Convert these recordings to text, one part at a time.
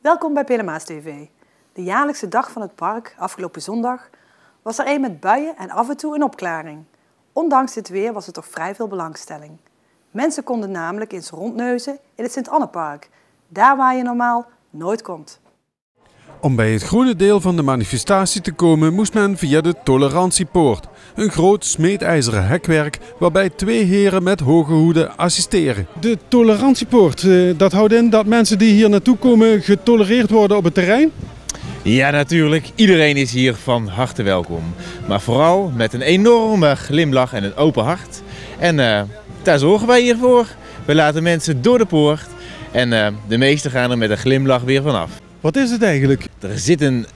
Welkom bij Pilemaas TV. De jaarlijkse dag van het park, afgelopen zondag, was er een met buien en af en toe een opklaring. Ondanks dit weer was er toch vrij veel belangstelling. Mensen konden namelijk eens rondneuzen in het Sint-Annepark, daar waar je normaal nooit komt. Om bij het groene deel van de manifestatie te komen moest men via de Tolerantiepoort. Een groot smeedijzeren hekwerk waarbij 2 heren met hoge hoeden assisteren. De Tolerantiepoort, dat houdt in dat mensen die hier naartoe komen getolereerd worden op het terrein? Ja, natuurlijk. Iedereen is hier van harte welkom. Maar vooral met een enorme glimlach en een open hart. En daar zorgen wij hier voor. We laten mensen door de poort en de meesten gaan er met een glimlach weer vanaf. Wat is het eigenlijk? Er zit een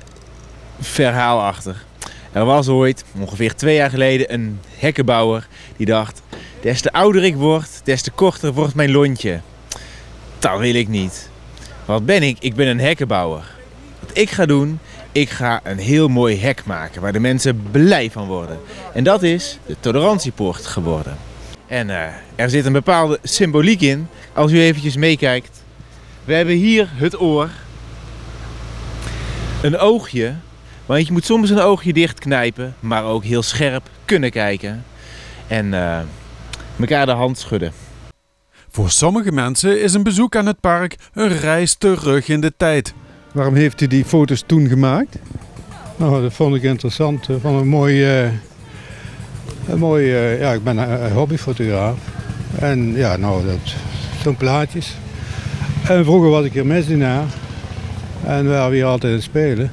verhaal achter. Er was ooit, ongeveer 2 jaar geleden, een hekkenbouwer die dacht: des te ouder ik word, des te korter wordt mijn lontje. Dat wil ik niet. Wat ben ik? Ik ben een hekkenbouwer. Wat ik ga doen, ik ga een heel mooi hek maken waar de mensen blij van worden. En dat is de Tolerantiepoort geworden. En er zit een bepaalde symboliek in, als u eventjes meekijkt. We hebben hier het oor. Een oogje, want je moet soms een oogje dichtknijpen, maar ook heel scherp kunnen kijken. En elkaar de hand schudden. Voor sommige mensen is een bezoek aan het park een reis terug in de tijd. Waarom heeft u die foto's toen gemaakt? Nou, dat vond ik interessant. Van een mooi, ja, ik ben een hobbyfotograaf. En ja, nou, zo'n plaatjes. En vroeger was ik hier misdienaar. En we waren hier altijd aan het spelen.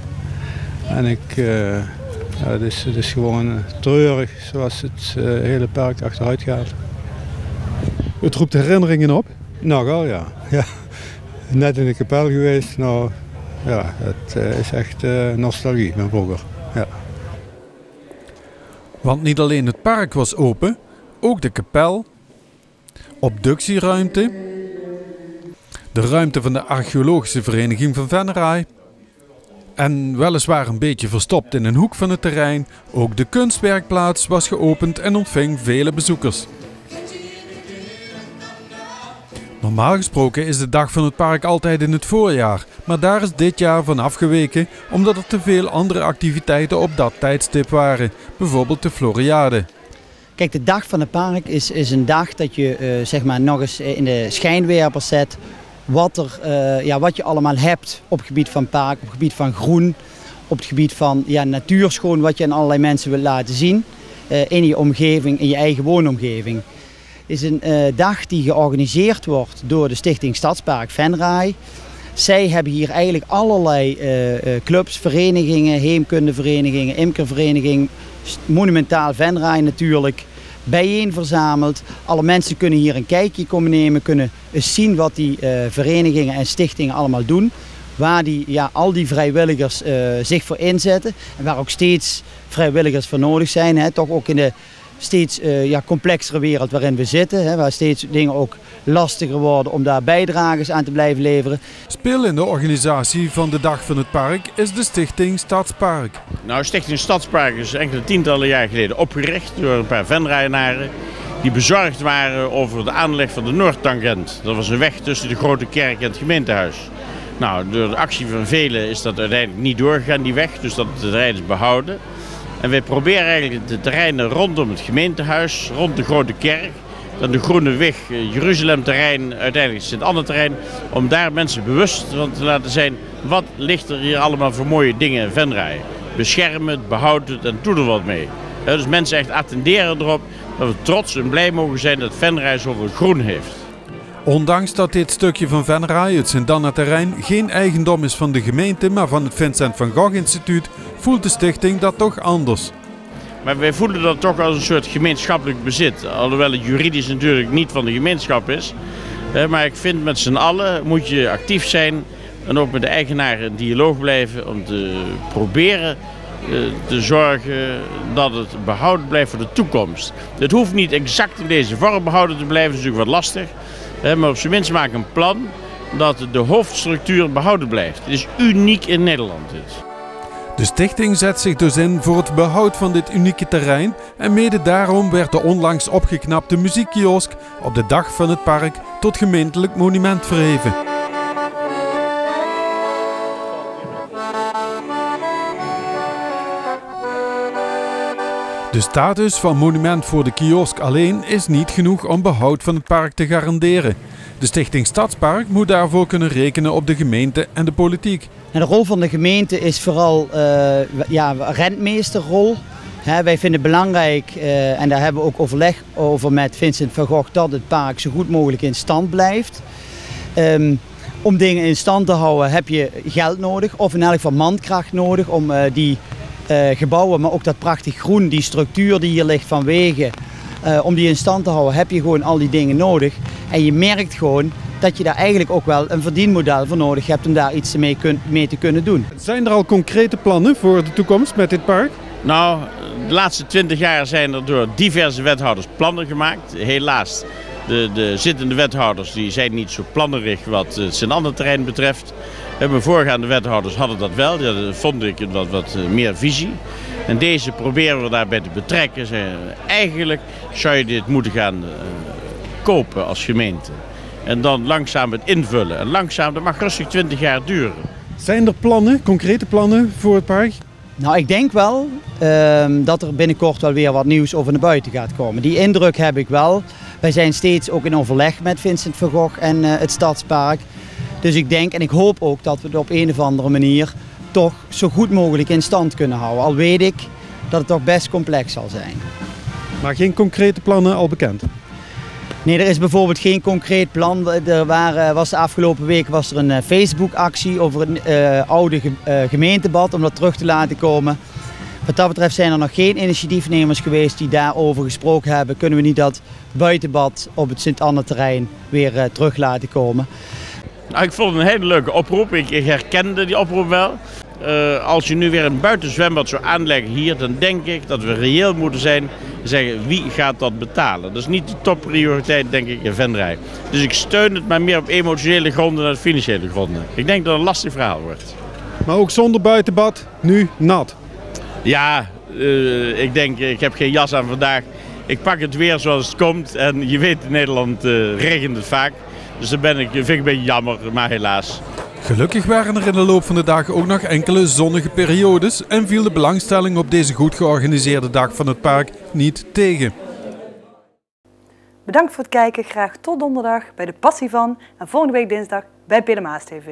En ja, het is gewoon treurig zoals het hele park achteruit gaat. Het roept herinneringen op? Nogal, ja. Ja. Net in de kapel geweest. Nou, ja, het is echt nostalgie van vroeger. Ja. Want niet alleen het park was open, ook de kapel, obductieruimte, de ruimte van de archeologische vereniging van Venray en weliswaar een beetje verstopt in een hoek van het terrein, ook de kunstwerkplaats was geopend en ontving vele bezoekers. Normaal gesproken is de dag van het park altijd in het voorjaar, maar daar is dit jaar van afgeweken omdat er te veel andere activiteiten op dat tijdstip waren, bijvoorbeeld de Floriade. Kijk, de dag van het park is een dag dat je zeg maar nog eens in de schijnwerpers zet wat je allemaal hebt op het gebied van park, op het gebied van groen, op het gebied van natuurschoon wat je aan allerlei mensen wil laten zien in je omgeving, in je eigen woonomgeving. Het is een dag die georganiseerd wordt door de Stichting Stadspark Venray. Zij hebben hier eigenlijk allerlei clubs, verenigingen, heemkundeverenigingen, imkervereniging, Monumentaal Venray natuurlijk, bijeen verzameld. Alle mensen kunnen hier een kijkje komen nemen, kunnen eens zien wat die verenigingen en stichtingen allemaal doen. Waar al die vrijwilligers zich voor inzetten en waar ook steeds vrijwilligers voor nodig zijn. Hè, toch ook in de steeds complexere wereld waarin we zitten, hè, waar steeds dingen ook lastiger worden om daar bijdrages aan te blijven leveren. Speel in de organisatie van de Dag van het Park is de Stichting Stadspark. Nou, Stichting Stadspark is enkele tientallen jaar geleden opgericht door een paar Venrayenaren die bezorgd waren over de aanleg van de Noordtangent. Dat was een weg tussen de Grote Kerk en het gemeentehuis. Nou, door de actie van velen is dat uiteindelijk niet doorgegaan, die weg, dus dat terrein is behouden. En wij proberen eigenlijk de terreinen rondom het gemeentehuis, rond de Grote Kerk, dan de Groene Weg, Jeruzalem-terrein, uiteindelijk Sint-Anne-terrein, om daar mensen bewust van te laten zijn wat ligt er hier allemaal voor mooie dingen in Venray. Bescherm het, behoud het en doe er wat mee. Ja, dus mensen echt attenderen erop dat we trots en blij mogen zijn dat Venray zoveel groen heeft. Ondanks dat dit stukje van Venray, het Sint-Anne-terrein, geen eigendom is van de gemeente, maar van het Vincent van Gogh Instituut, voelt de stichting dat toch anders. Maar wij voelen dat toch als een soort gemeenschappelijk bezit. Alhoewel het juridisch natuurlijk niet van de gemeenschap is. Maar ik vind met z'n allen moet je actief zijn en ook met de eigenaren in dialoog blijven om te proberen te zorgen dat het behouden blijft voor de toekomst. Het hoeft niet exact in deze vorm behouden te blijven, dat is natuurlijk wat lastig. Maar op zijn minst maken een plan dat de hoofdstructuur behouden blijft. Het is uniek in Nederland. De stichting zet zich dus in voor het behoud van dit unieke terrein en mede daarom werd de onlangs opgeknapte muziekkiosk op de Dag van het Park tot gemeentelijk monument verheven. De status van monument voor de kiosk alleen is niet genoeg om behoud van het park te garanderen. De Stichting Stadspark moet daarvoor kunnen rekenen op de gemeente en de politiek. En de rol van de gemeente is vooral rentmeesterrol. Wij vinden het belangrijk, en daar hebben we ook overleg over met Vincent van Gogh, dat het park zo goed mogelijk in stand blijft. Om dingen in stand te houden heb je geld nodig, of in elk geval mankracht nodig om die gebouwen, maar ook dat prachtig groen, die structuur die hier ligt van wegen, om die in stand te houden heb je gewoon al die dingen nodig. En je merkt gewoon dat je daar eigenlijk ook wel een verdienmodel voor nodig hebt om daar iets mee te kunnen doen. Zijn er al concrete plannen voor de toekomst met dit park? Nou, de laatste 20 jaar zijn er door diverse wethouders plannen gemaakt. Helaas, de zittende wethouders die zijn niet zo plannerig wat het Sint-Anne-terrein betreft. Mijn voorgaande wethouders hadden dat wel, daar vond ik wat meer visie. En deze proberen we daarbij te betrekken. Eigenlijk zou je dit moeten gaan kopen als gemeente. En dan langzaam het invullen. En langzaam, dat mag rustig 20 jaar duren. Zijn er plannen, concrete plannen voor het park? Nou, ik denk wel dat er binnenkort wel weer wat nieuws over naar buiten gaat komen. Die indruk heb ik wel. Wij zijn steeds ook in overleg met Vincent van Gogh en het Stadspark. Dus ik denk en ik hoop ook dat we het op een of andere manier toch zo goed mogelijk in stand kunnen houden. Al weet ik dat het toch best complex zal zijn. Maar geen concrete plannen al bekend? Nee, er is bijvoorbeeld geen concreet plan. De afgelopen week was er een Facebook-actie over een oude gemeentebad om dat terug te laten komen. Wat dat betreft zijn er nog geen initiatiefnemers geweest die daarover gesproken hebben. Kunnen we niet dat buitenbad op het Sint-Anne-terrein weer terug laten komen? Nou, ik vond het een hele leuke oproep. Ik herkende die oproep wel. Als je nu weer een buitenzwembad zou aanleggen hier, dan denk ik dat we reëel moeten zijn en zeggen wie gaat dat betalen. Dat is niet de topprioriteit, denk ik, in Venray. Dus ik steun het maar meer op emotionele gronden dan financiële gronden. Ik denk dat het een lastig verhaal wordt. Maar ook zonder buitenbad, nu nat. Ja, ik denk, ik heb geen jas aan vandaag. Ik pak het weer zoals het komt en je weet in Nederland regent het vaak. Dus dan vind ik een beetje jammer, maar helaas. Gelukkig waren er in de loop van de dag ook nog enkele zonnige periodes en viel de belangstelling op deze goed georganiseerde dag van het park niet tegen. Bedankt voor het kijken, graag tot donderdag bij de Passie van en volgende week dinsdag bij Pieter Maas TV.